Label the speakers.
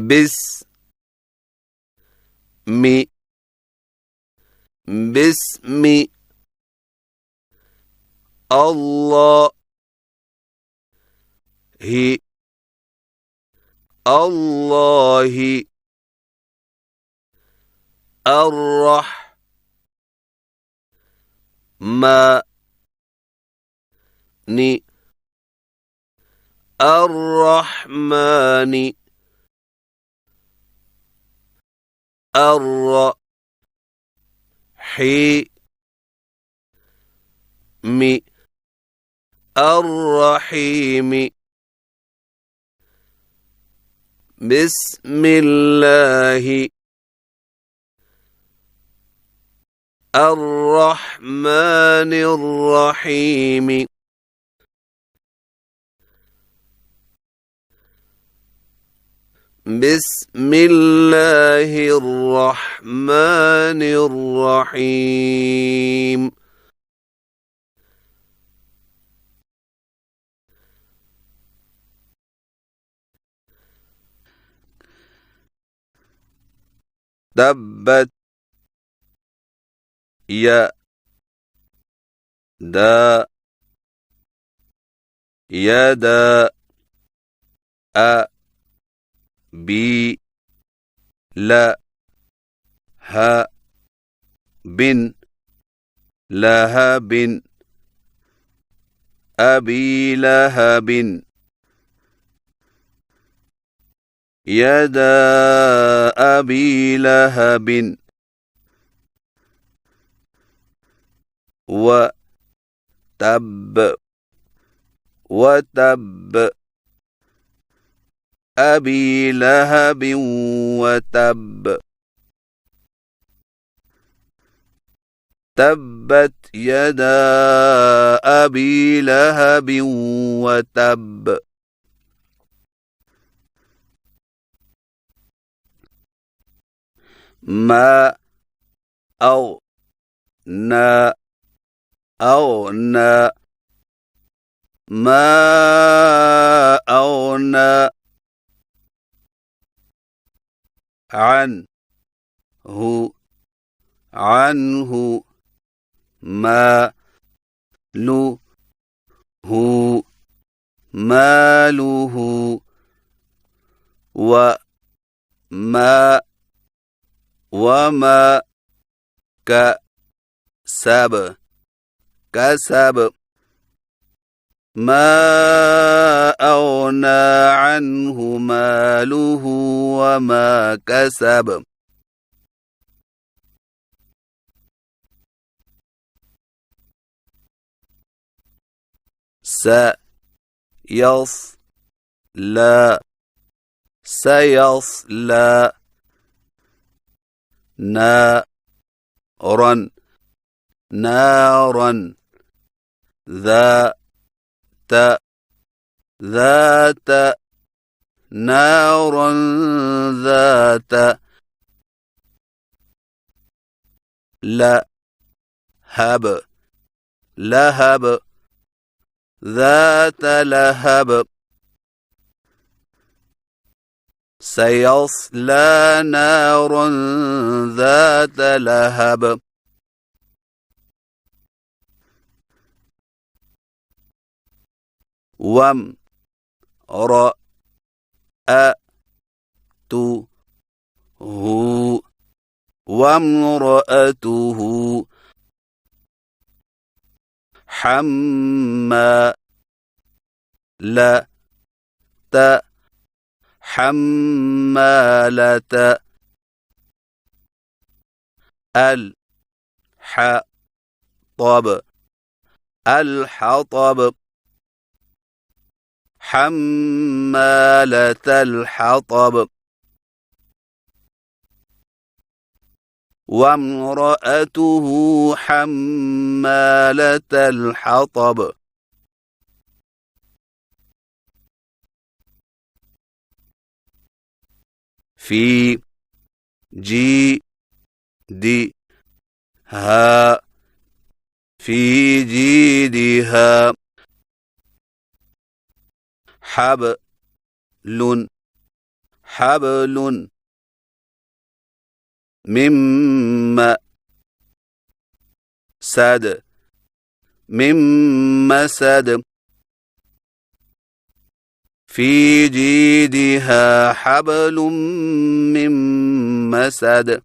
Speaker 1: بسم بسم الله الله الرحمن الرحيم بسم الله الرحمن الرحيم بسم الله الرحمن الرحيم تبت يدا أبي لهب أبي لهب يدا أبي لهب وتب أبي لهب وتب تبت يدا أبي لهب وتب ما أغنى ما أغنى عنه ماله وما كسب ما أغنى عنه ماله وما كسب سيصلى نارا ذات لهب ذات لهب سيصلى نارا ذات لهب وامرأته حمالة الحطب حمالة الحطب وامرأته حمالة الحطب في جيدها حبل حبل من مسد من مسد في جيدها حبل من مسد